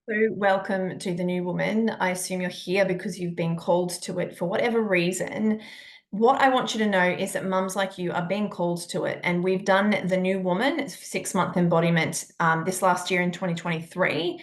So, welcome to the New Woman. I assume you're here because you've been called to it for whatever reason. What I want you to know is that mums like you are being called to it. And we've done the New Woman, it's 6-month embodiment, this last year in 2023.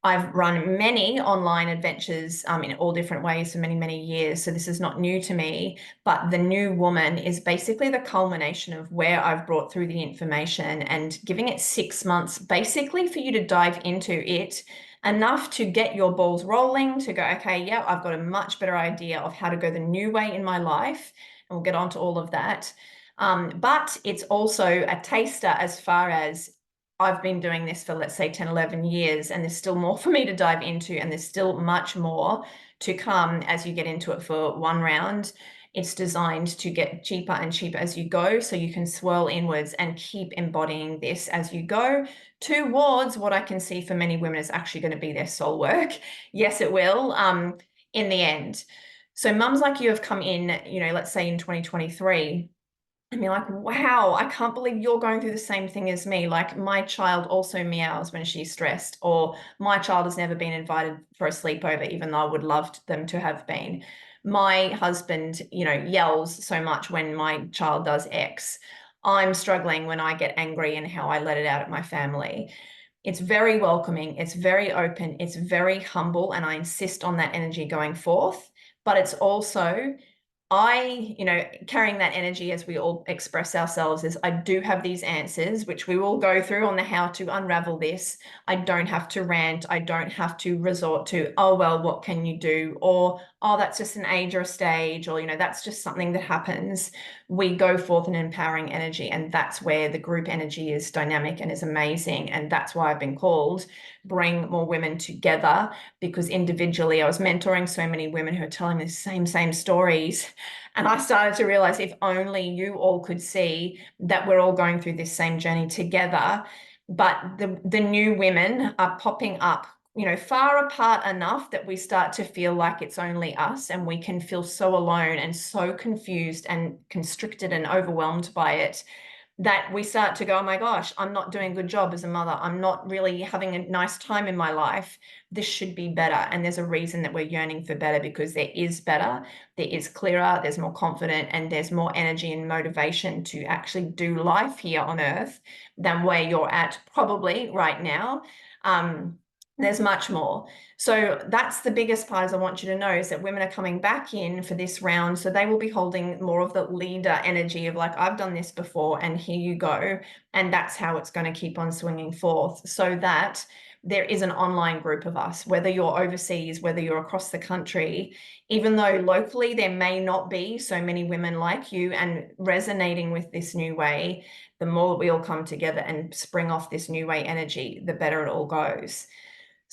I've run many online adventures in all different ways for many, many years. So this is not new to me. But the New Woman is basically the culmination of where I've brought through the information and giving it 6 months basically for you to dive into it enough to get your balls rolling, to go, okay, yeah, I've got a much better idea of how to go the new way in my life. And we'll get on to all of that. But it's also a taster as far as I've been doing this for, let's say, 10, 11 years, and there's still more for me to dive into, and there's still much more to come as you get into it for one round. It's designed to get cheaper and cheaper as you go, so you can swirl inwards and keep embodying this as you go towards what I can see for many women is actually going to be their soul work. Yes, it will, in the end. So mums like you have come in, let's say in 2023, and you're like, wow, I can't believe you're going through the same thing as me. Like, my child also meows when she's stressed, or my child has never been invited for a sleepover, even though I would love them to have been. My husband, yells so much when my child does X. I'm struggling when I get angry and how I let it out at my family. It's very welcoming, it's very open, it's very humble, and I insist on that energy going forth. But it's also carrying that energy as we all express ourselves is I do have these answers, which we will go through on the how to unravel this. I don't have to rant. I don't have to resort to, oh, well, what can you do? Or, oh, that's just an age or a stage, or, that's just something that happens. We go forth in empowering energy. And that's where the group energy is dynamic and is amazing. And that's why I've been called bring more women together, because individually I was mentoring so many women who are telling the same stories. And I started to realize if only you all could see that we're all going through this same journey together. But the new women are popping up, far apart enough that we start to feel like it's only us, and we can feel so alone and so confused and constricted and overwhelmed by it, that we start to go, oh my gosh, I'm not doing a good job as a mother. I'm not really having a nice time in my life. This should be better. And there's a reason that we're yearning for better, because there is better, there is clearer, there's more confident, and there's more energy and motivation to actually do life here on earth than where you're at probably right now. There's much more. So that's the biggest part, as I want you to know, is that women are coming back in for this round. So they will be holding more of the leader energy of like, I've done this before and here you go. And that's how it's going to keep on swinging forth, so that there is an online group of us, whether you're overseas, whether you're across the country, even though locally there may not be so many women like you and resonating with this new way. The more we all come together and spring off this new way energy, the better it all goes.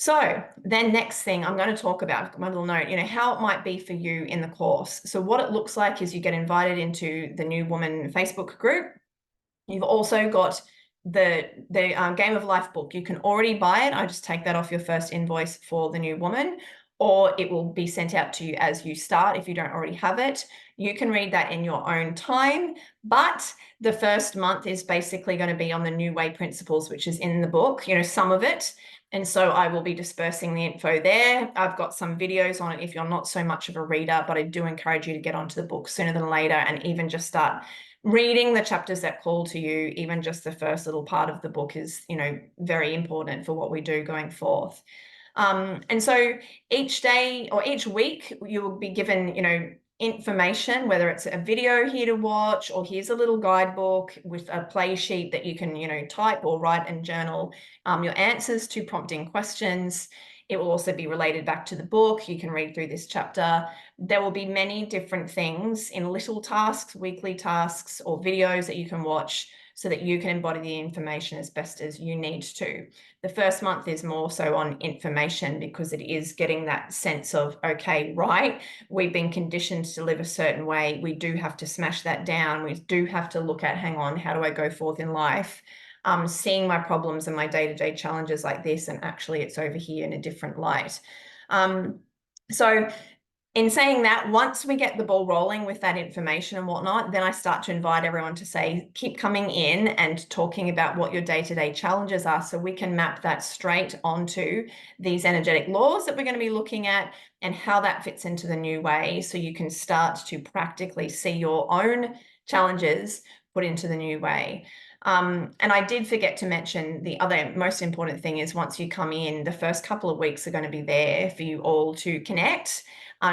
So then next thing I'm going to talk about, my little note, how it might be for you in the course. So what it looks like is you get invited into the New Woman Facebook group. You've also got the Game of Life book. You can already buy it. I just take that off your first invoice for the New Woman, or it will be sent out to you as you start if you don't already have it. You can read that in your own time, but the first month is basically going to be on the New Way principles, which is in the book, some of it. And so I will be dispersing the info there. I've got some videos on it if you're not so much of a reader, but I do encourage you to get onto the book sooner than later, and even just start reading the chapters that call to you. Even just the first little part of the book is, very important for what we do going forth. And so each day or each week, you will be given, information, whether it's a video here to watch, or here's a little guidebook with a play sheet that you can, type or write and journal your answers to prompting questions. It will also be related back to the book. You can read through this chapter. There will be many different things in little tasks, weekly tasks, or videos that you can watch so that you can embody the information as best as you need to. The first month is more so on information, because it is getting that sense of, okay, right, we've been conditioned to live a certain way. We do have to smash that down. We do have to look at, hang on, how do I go forth in life? Seeing my problems and my day-to-day challenges like this, and actually it's over here in a different light. So In saying that, once we get the ball rolling with that information and whatnot, then I start to invite everyone to say, keep coming in and talking about what your day-to-day challenges are, so we can map that straight onto these energetic laws that we're going to be looking at and how that fits into the new way, so you can start to practically see your own challenges put into the new way. And I did forget to mention the other most important thing is once you come in, the first couple of weeks are going to be there for you all to connect,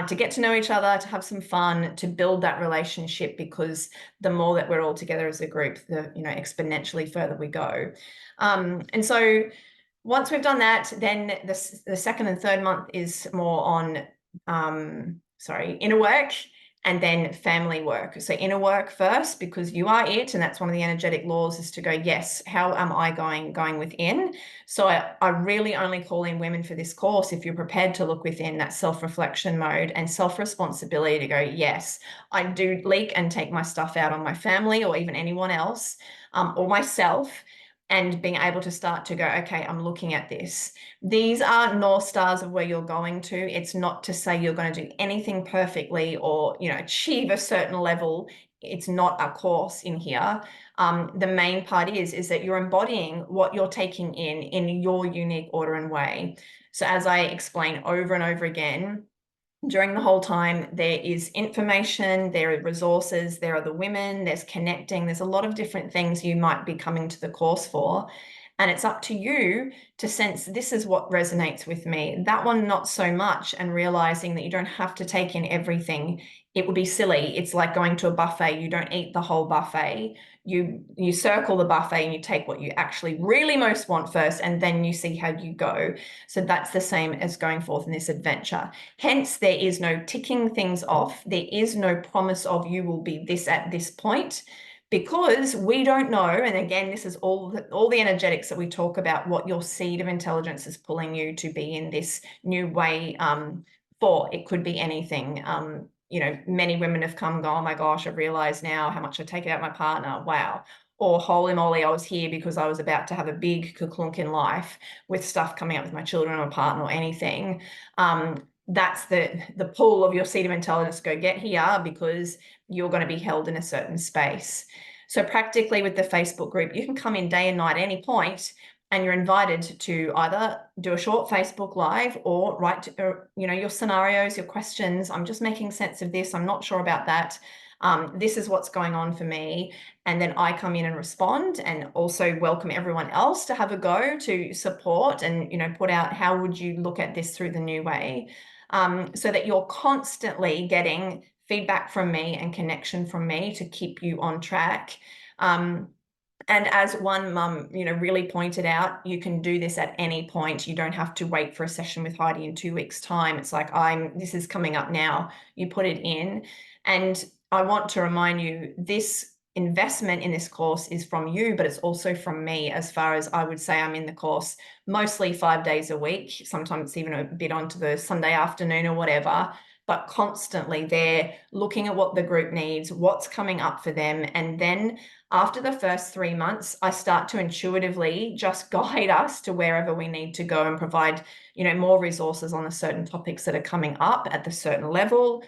to get to know each other, to have some fun, to build that relationship, because the more that we're all together as a group, the exponentially further we go. And so once we've done that, then the second and third month is more on inner work, and then family work. So inner work first, because you are it, and that's one of the energetic laws, is to go, yes, how am I going within? So I really only call in women for this course if you're prepared to look within, that self-reflection mode and self-responsibility to go, yes, I do leak and take my stuff out on my family or even anyone else, or myself, and being able to start to go, okay, I'm looking at this. These are North Stars of where you're going to. It's not to say you're going to do anything perfectly or, achieve a certain level. It's not a course in here. The main part is that you're embodying what you're taking in your unique order and way. So as I explain over and over again, during the whole time, there is information, there are resources, there are the women, there's connecting, there's a lot of different things you might be coming to the course for. And it's up to you to sense, this is what resonates with me, that one not so much, and realizing that you don't have to take in everything. It would be silly. It's like going to a buffet. You don't eat the whole buffet. You circle the buffet and you take what you actually really most want first, and then you see how you go. So that's the same as going forth in this adventure. Hence, there is no ticking things off. There is no promise of you will be this at this point, because we don't know. And again, this is all the energetics that we talk about, what your seed of intelligence is pulling you to be in this new way for. It could be anything. Many women have come and gone, oh my gosh, I've realized now how much I take out my partner. Wow. Or holy moly, I was here because I was about to have a big kaklunk in life with stuff coming up with my children or partner or anything. That's the pull of your seed of intelligence. Go get here, because you're going to be held in a certain space. So practically with the Facebook group, you can come in day and night at any point, and you're invited to either do a short Facebook Live or write, your scenarios, your questions. I'm just making sense of this. I'm not sure about that. This is what's going on for me. And then I come in and respond, and also welcome everyone else to have a go to support and, put out, how would you look at this through the new way? So that you're constantly getting feedback from me and connection from me to keep you on track. And as one mum, really pointed out, you can do this at any point. You don't have to wait for a session with Heidi in 2 weeks' time. It's like, this is coming up now. You put it in. And I want to remind you, this investment in this course is from you, but it's also from me, as far as I would say I'm in the course mostly 5 days a week. Sometimes it's even a bit onto the Sunday afternoon or whatever, but constantly there looking at what the group needs, what's coming up for them. And then after the first 3 months, I start to intuitively just guide us to wherever we need to go and provide, more resources on the certain topics that are coming up at the certain level.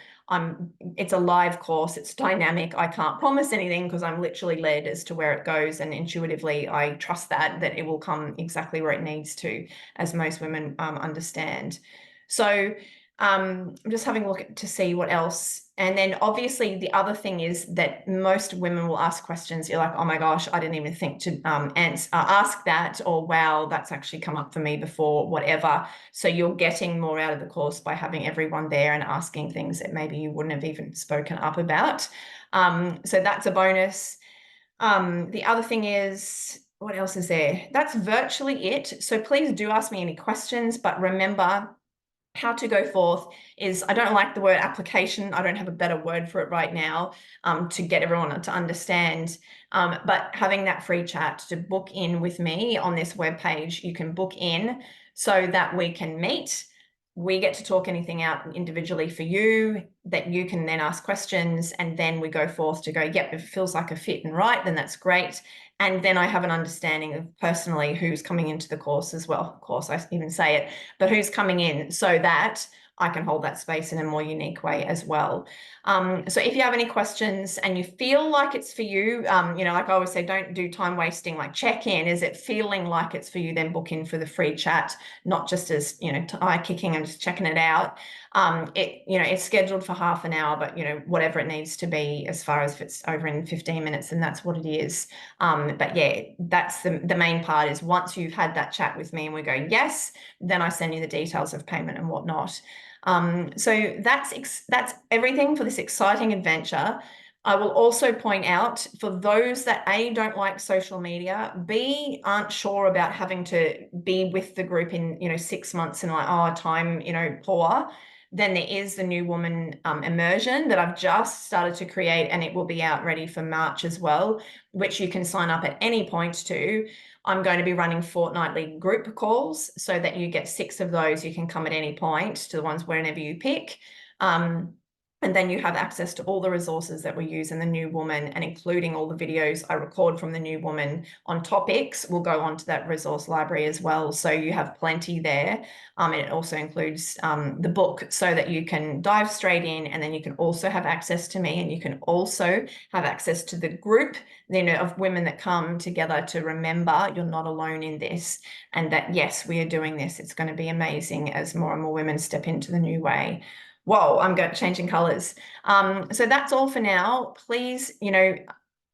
It's a live course. It's dynamic. I can't promise anything because I'm literally led as to where it goes. And intuitively, I trust that it will come exactly where it needs to, as most women understand. So I'm just having a look to see what else. And then obviously the other thing is that most women will ask questions. You're like, oh my gosh, I didn't even think to ask that, or wow, that's actually come up for me before, whatever. So you're getting more out of the course by having everyone there and asking things that maybe you wouldn't have even spoken up about. So that's a bonus. The other thing is, what else is there? That's virtually it. So please do ask me any questions, but remember, how to go forth is, I don't like the word application. I don't have a better word for it right now, to get everyone to understand. But having that free chat to book in with me on this webpage, you can book in so that we can meet. We get to talk anything out individually for you, that you can then ask questions, and then we go forth to go, yep, if it feels like a fit and right, then that's great. And then I have an understanding of personally who's coming into the course as well. Of course, I even say it, but who's coming in, so that I can hold that space in a more unique way as well. So if you have any questions and you feel like it's for you, like I always say, don't do time wasting, like check in. Is it feeling like it's for you? Then book in for the free chat, not just as, eye kicking and just checking it out. It's scheduled for half an hour, but whatever it needs to be, as far as if it's over in 15 minutes, and that's what it is. But yeah, that's the main part, is once you've had that chat with me and we go, yes, then I send you the details of payment and whatnot. So that's everything for this exciting adventure. I will also point out, for those that A, don't like social media, B, aren't sure about having to be with the group in 6 months and like, oh, time poor, then there is the New Woman Immersion that I've just started to create, and it will be out ready for March as well, which you can sign up at any point to. I'm going to be running fortnightly group calls so that you get 6 of those. You can come at any point to the ones whenever you pick. And then you have access to all the resources that we use in the New Woman, and including all the videos I record from the New Woman on topics will go onto that resource library as well. So you have plenty there. And it also includes the book, so that you can dive straight in, and then you can also have access to me, and you can also have access to the group, of women that come together to remember you're not alone in this, and that, yes, we are doing this. It's going to be amazing as more and more women step into the new way. Whoa, I'm changing colors. So that's all for now. Please,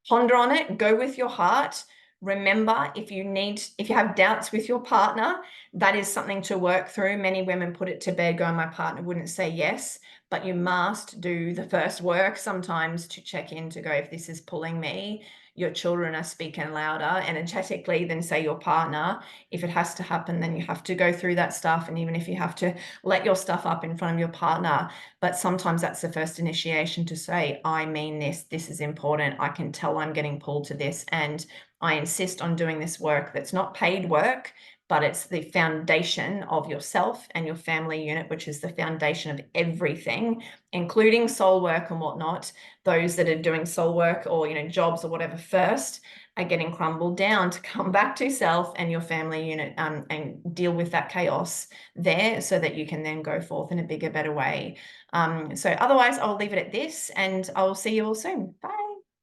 ponder on it, go with your heart. Remember, if you have doubts with your partner, that is something to work through. Many women put it to bed going, my partner wouldn't say yes, but you must do the first work sometimes to check in, to go, if this is pulling me. Your children are speaking louder energetically than, say, your partner. If it has to happen, then you have to go through that stuff. And even if you have to let your stuff up in front of your partner, but sometimes that's the first initiation to say, I mean this is important. I can tell I'm getting pulled to this, and I insist on doing this work that's not paid work, but it's the foundation of yourself and your family unit, which is the foundation of everything, including soul work and whatnot. Those that are doing soul work or, jobs or whatever first are getting crumbled down to come back to self and your family unit, and deal with that chaos there, so that you can then go forth in a bigger, better way. So otherwise, I'll leave it at this, and I'll see you all soon. Bye.